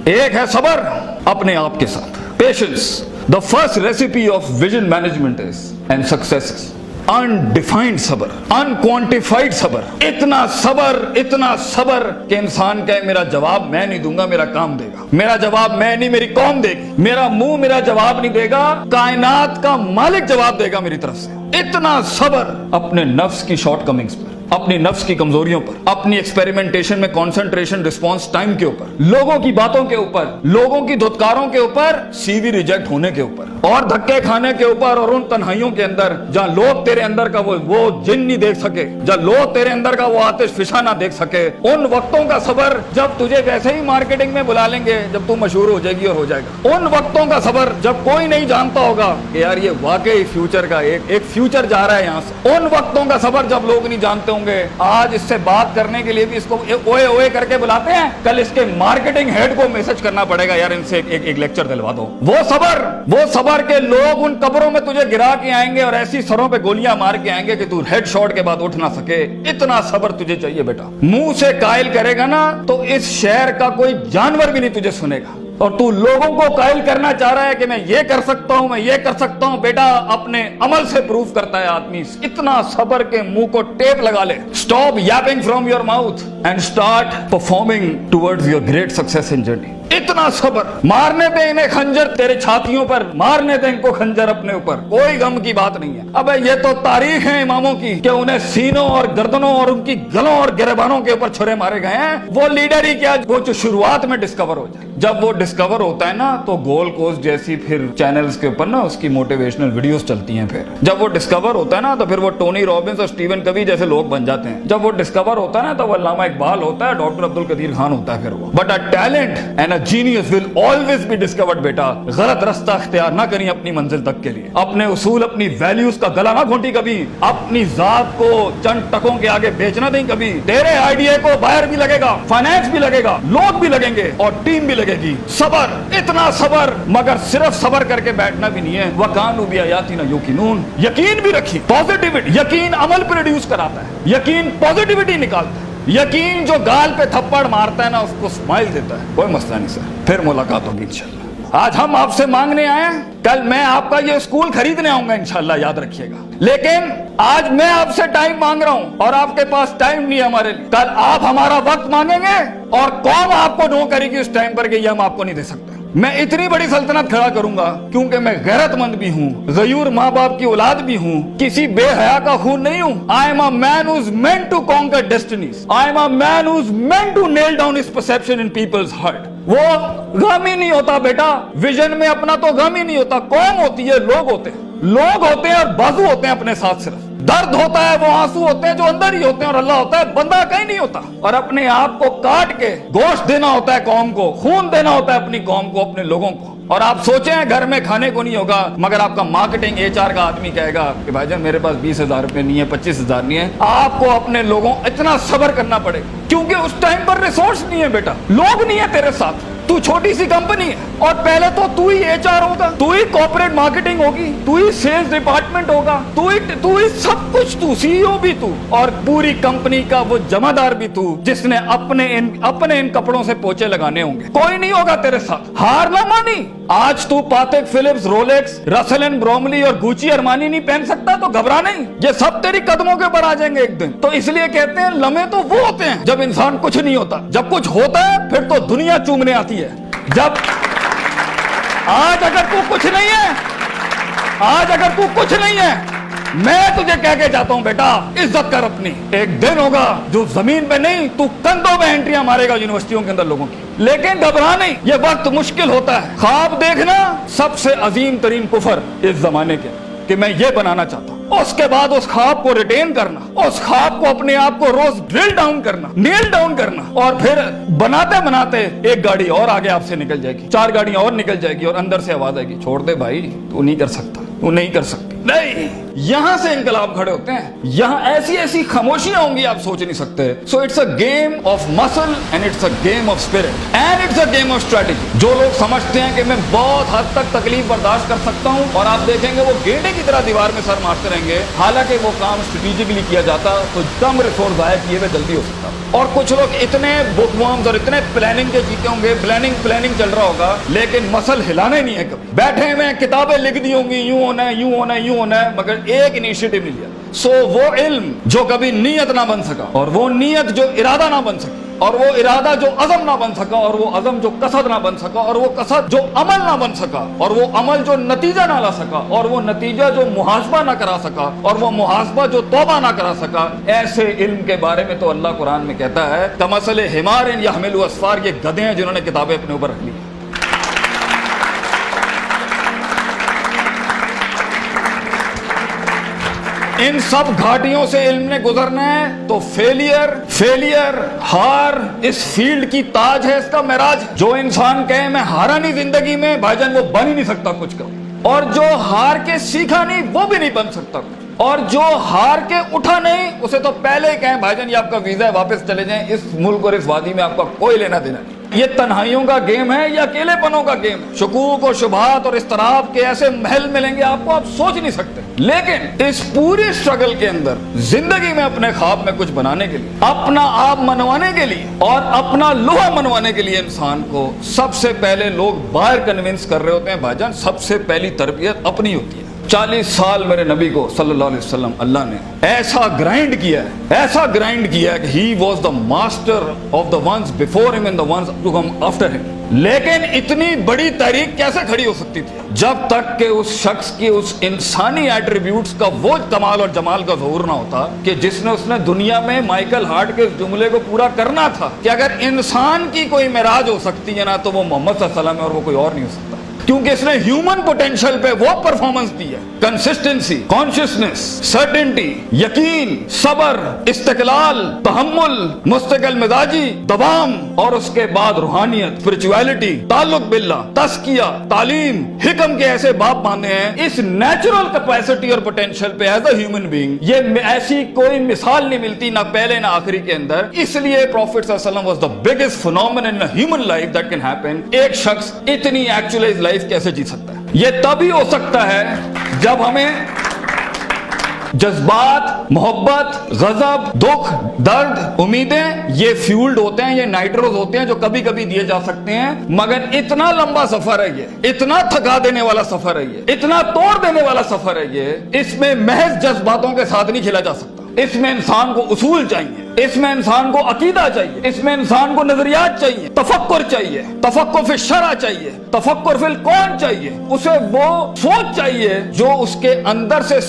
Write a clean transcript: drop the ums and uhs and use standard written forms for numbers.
एक है सबर अपने आप के साथ, patience. The first recipe of vision management is and success is undefined सबर, अनक्वांटिफाइड सबर। इतना सबर कि इंसान कहे मेरा जवाब मैं नहीं दूंगा, मेरा काम देगा। मेरा जवाब मैं नहीं, मेरी कौम देगी। मेरा मुंह मेरा जवाब नहीं देगा, कायनात का मालिक जवाब देगा मेरी तरफ से। इतना सबर अपने नफ्स की शॉर्टकमिंग्स पर, अपनी नफ्स की कमजोरियों पर, अपनी एक्सपेरिमेंटेशन में कंसंट्रेशन रिस्पांस टाइम के ऊपर, लोगों की बातों के ऊपर, लोगों की धुतकारों के ऊपर, सीवी रिजेक्ट होने के ऊपर और धक्के खाने के ऊपर, और उन तन्हाइयों के अंदर जहां लोग तेरे अंदर का वो जिन नहीं देख सके, जहां लोग तेरे अंदर का वो आतिश फिशा ना देख सके, उन वक्तों का सबर जब तुझे वैसे ही मार्केटिंग में बुला लेंगे, जब तू मशहूर हो जाएगी और हो जाएगा। उन वक्तों का सबर जब कोई नहीं जानता होगा कि यार ये वाकई फ्यूचर का एक फ्यूचर जा रहा है यहाँ से। उन वक्तों का सबर जब लोग नहीं जानते होंगे, आज इससे बात करने के लिए भी इसको ओए ओए करके बुलाते हैं, कल इसके मार्केटिंग हेड को मैसेज करना पड़ेगा यार इनसे एक लेक्चर दिलवा दो। वो सबर के लोग उन कब्रों में तुझे गिरा के आएंगे और ऐसी सरों पे गोलियां मार के आएंगे कि तू हेड शॉट के बाद उठ ना सके। इतना सबर तुझे चाहिए बेटा। मुंह से कायल करेगा ना तो इस शहर का कोई जानवर भी नहीं तुझे सुनेगा, और तू लोगों को कायल करना चाह रहा है कि मैं ये कर सकता हूं, मैं ये कर सकता हूं। बेटा अपने अमल से प्रूफ करता है आदमी। इतना सबर के मुंह को टेप लगा ले। Stop Yaping from your mouth and start performing towards your great success in journey. इतना सबर। मारने दे इन्हें खंजर तेरे छातियों पर, मारने दे इनको खंजर अपने ऊपर, कोई गम की बात नहीं है। अबे ये तो तारीख है इमामों की कि उन्हें सीनों और गर्दनों और उनकी गलों और गिरबानों के ऊपर छुरे मारे गए हैं। वो लीडर ही क्या, वो जो शुरुआत में डिस्कवर हो जाए। जब वो डिस्कवर होता है ना तो गोल्ड कोस्ट जैसी फिर चैनल्स के ऊपर ना उसकी मोटिवेशनल वीडियोस चलती हैं। फिर जब वो डिस्कवर होता है ना तो फिर वो टोनी रॉबिन्स और स्टीवन कवी जैसे लोग बन जाते हैं। जब वो डिस्कवर होता है ना तो वो अल्लामा इकबाल होता है, डॉक्टर अब्दुल कदीर खान होता है फिर वो। But a talent and genius will always be discovered. बेटा गलत रास्ता इख्तियार ना करिए अपनी मंजिल तक के लिए। अपने उसूल, अपनी वैल्यूज का गला ना घोंटी कभी। अपनी जात को चंद टकों के आगे बेचना नहीं कभी। तेरे आइडिया को बाहर भी लगेगा, फाइनेंस भी लगेगा, लोग भी लगेंगे और टीम भी लगेगी। सबर, इतना सबर। मगर सिर्फ सबर करके बैठना भी नहीं है। वकानु बिआयातिना युकिनून, यकीन भी रखी। पॉजिटिविटी, यकीन अमल प्रोड्यूस कराता है। यकीन पॉजिटिविटी निकालता है। यकीन जो गाल पे थप्पड़ मारता है ना उसको स्माइल देता है। कोई मसला नहीं सर, फिर मुलाकात होगी इंशाल्लाह। आज हम आपसे मांगने आए हैं, कल मैं आपका ये स्कूल खरीदने आऊंगा इंशाल्लाह, याद रखिएगा। लेकिन आज मैं आपसे टाइम मांग रहा हूं और आपके पास टाइम नहीं है हमारे लिए। कल आप हमारा वक्त मांगेंगे और कौन आपको नो करेगी उस टाइम पर कि ये हम आपको नहीं दे सकते। मैं इतनी बड़ी सल्तनत खड़ा करूंगा क्योंकि मैं गैरतमंद भी हूँ, गयूर माँ बाप की औलाद भी हूँ, किसी बेहया का खून नहीं हूँ। I am a man who is meant to conquer destinies. I am a man who is meant to nail down his perception in people's heart. वो गम ही नहीं होता बेटा, विजन में अपना तो गम ही नहीं होता। कौम होती है, लोग होते हैं। लोग होते हैं और बाजू होते हैं अपने साथ। सिर्फ दर्द होता है, वो आंसू होते हैं जो अंदर ही होते हैं, और अल्लाह होता है, बंदा कहीं नहीं होता। और अपने आप को काट के गोश्त देना होता है कौम को, खून देना होता है अपनी कौम को, अपने लोगों को। और आप सोचें घर में खाने को नहीं होगा, मगर आपका मार्केटिंग HR का आदमी कहेगा कि भाईजान मेरे पास 20,000 रुपए नहीं है, 25,000 नहीं है। आपको अपने लोगों इतना सब्र करना पड़ेगा क्योंकि उस टाइम पर रिसोर्स नहीं है बेटा, लोग नहीं है तेरे साथ। तू छोटी सी कंपनी है और पहले तो तू ही HR होगा, तू ही कॉर्पोरेट मार्केटिंग होगी, तू ही सेल्स डिपार्टमेंट होगा, तू ही सब कुछ, तू CEO भी तू, और पूरी कंपनी का वो जमादार भी तू, जिसने अपने इन कपड़ों से पोछे लगाने होंगे। कोई नहीं होगा तेरे साथ। हार ना मानी। आज तू पातेक Philips, Rolex, Russell and Bromley और गुची अरमानी नहीं पहन सकता तो घबरा नहीं, ये सब तेरी कदमों के ऊपर आ जाएंगे एक दिन। तो इसलिए कहते हैं लम्हे तो वो होते हैं जब इंसान कुछ नहीं होता। जब कुछ होता है फिर तो दुनिया चूमने आती है। जब आज अगर तू कुछ नहीं है, आज अगर तू कुछ नहीं है, मैं तुझे कह के जाता हूं बेटा, इज्जत कर अपनी। एक दिन होगा जो जमीन पे नहीं, तू कंधों पे एंट्रियां मारेगा यूनिवर्सिटियों के अंदर लोगों की। लेकिन घबरा नहीं, ये वक्त मुश्किल होता है। ख्वाब देखना सबसे अजीम तरीन कुफर इस जमाने के, कि मैं ये बनाना चाहता हूं। उसके बाद उस ख्वाब को रिटेन करना, उस ख्वाब को अपने आप को रोज ड्रिल डाउन करना, नेल डाउन करना, और फिर बनाते बनाते एक गाड़ी और आगे आपसे निकल जाएगी, 4 गाड़ियां और निकल जाएगी और अंदर से आवाज आएगी, छोड़ दे भाई, तू नहीं कर सकता, तू नहीं कर सकती। नहीं, یہاں سے انقلاب کھڑے ہوتے ہیں. یہاں ایسی ایسی خاموشیاں ہوں گی آپ سوچ نہیں سکتے. So it's a game of muscle and it's a game of spirit and it's a game of strategy. جو لوگ سمجھتے ہیں کہ میں بہت حد تک تکلیف برداشت کر سکتا ہوں, اور آپ دیکھیں گے وہ گینڈے کی طرح دیوار میں سر مارتے رہیں گے, حالانکہ وہ کام اسٹریٹجکلی کیا جاتا تو کم ریسورس ضائع کیے ہوئے جلدی ہو سکتا. اور کچھ لوگ اتنے بک وارمز اور اتنے پلاننگ کے جیتے ہوں گے, پلاننگ چل رہا ہوگا, لیکن مسل ہلانے نہیں ہے. کبھی بیٹھے ہوئے کتابیں لکھ دی ہوں گی, یوں ہونا ہے, یوں ہونا ہے, یوں ہونا ہے, مگر ایک انیشیٹو نہیں لیا. سو وہ علم جو کبھی نیت نہ بن سکا, اور وہ نیت جو ارادہ نہ بن سکی, اور وہ ارادہ جو عزم نہ بن سکا, اور وہ عزم جو قصد نہ بن سکا, اور وہ قصد جو عمل نہ بن سکا, اور وہ عمل جو نتیجہ نہ لا سکا, اور وہ نتیجہ جو محاسبہ نہ کرا سکا, اور وہ محاسبہ جو توبہ نہ کرا سکا, ایسے علم کے بارے میں تو اللہ قرآن میں کہتا ہے کمثل حمار یحمل اسفار, یہ گدھے ہیں جنہوں نے کتابیں اپنے اوپر رکھ لی. ان سب گھاٹیوں سے علم نے گزرنا ہے تو فیلئر ہار اس فیلڈ کی تاج ہے, اس کا معراج. جو انسان کہے میں ہارا نہیں زندگی میں, بھائی جان وہ بن ہی نہیں سکتا کچھ کا. اور جو ہار کے سیکھا نہیں وہ بھی نہیں بن سکتا. اور جو ہار کے اٹھا نہیں اسے تو پہلے ہی کہیں بھائی جان یہ آپ کا ویزا ہے, واپس چلے جائیں, اس ملک اور اس وادی میں آپ کا کوئی لینا دینا نہیں. یہ تنہائیوں کا گیم ہے یا اکیلے پنوں کا گیم ہے؟ شکوک و شبہات اور اضطراب کے ایسے محل ملیں گے آپ کو, آپ سوچ نہیں سکتے. لیکن اس پوری اسٹرگل کے اندر زندگی میں اپنے خواب میں کچھ بنانے کے لیے, اپنا آپ منوانے کے لیے, اور اپنا لوہا منوانے کے لیے انسان کو سب سے پہلے لوگ باہر کنونس کر رہے ہوتے ہیں. بھائی جان سب سے پہلی تربیت اپنی ہوتی ہے. 40 سال میرے نبی کو صلی اللہ علیہ وسلم اللہ نے ایسا گرائنڈ کیا ہے کہ he was the master of the ones before him and the ones to come after him. لیکن اتنی بڑی تحریک کیسے کھڑی ہو سکتی تھی جب تک کہ اس شخص کی اس انسانی ایٹریبیوٹس کا وہ کمال اور جمال کا ظہور نہ ہوتا کہ جس نے دنیا میں مائیکل ہارٹ کے اس جملے کو پورا کرنا تھا کہ اگر انسان کی کوئی معراج ہو سکتی ہے نا تو وہ محمد صلی اللہ علیہ وسلم ہے, اور وہ کوئی اور نہیں ہو سکتا. کیونکہ اس نے ہیومن پوٹینشل پہ وہ پرفارمنس دی ہے, کنسسٹنسی, کانشیسنس, سرٹنٹی, یقین, صبر, استقلال, تحمل, مستقل مزاجی, دوام, اور اس کے بعد روحانیت, اسپرچویلٹی, تعلق باللہ, تزکیہ, تعلیم, حکم کے ایسے باب باندھے ہیں. اس نیچرل کیپیسٹی اور پوٹینشل پہ ایز اے ہیومن بینگ یہ ایسی کوئی مثال نہیں ملتی, نہ پہلے نہ آخری کے اندر. اس لیے پروفٹ صلی اللہ علیہ وسلم was the biggest phenomenon in human life that can happen. ایک شخص اتنی ایکچوئلائز لائف کیسے جی سکتا ہے؟ یہ تبھی ہو سکتا ہے جب ہمیں جذبات, محبت, غضب, دکھ, درد, امیدیں یہ فیولڈ ہوتے ہیں, یہ نائٹروز ہوتے ہیں جو کبھی کبھی دیے جا سکتے ہیں. مگر اتنا لمبا سفر ہے یہ, اتنا تھکا دینے والا سفر ہے یہ, اتنا توڑ دینے والا سفر ہے یہ. اس میں محض جذباتوں کے ساتھ نہیں کھیلا جا سکتا. اس میں انسان کو اصول چاہیے, اس میں انسان کو عقیدہ چاہیے, اس میں انسان کو نظریات چاہیے, تفکر چاہیے, تفکر فی الشرع چاہیے, تفکر فی الکون چاہیے. اسے وہ سوچ چاہیے جو اس کے اندر سے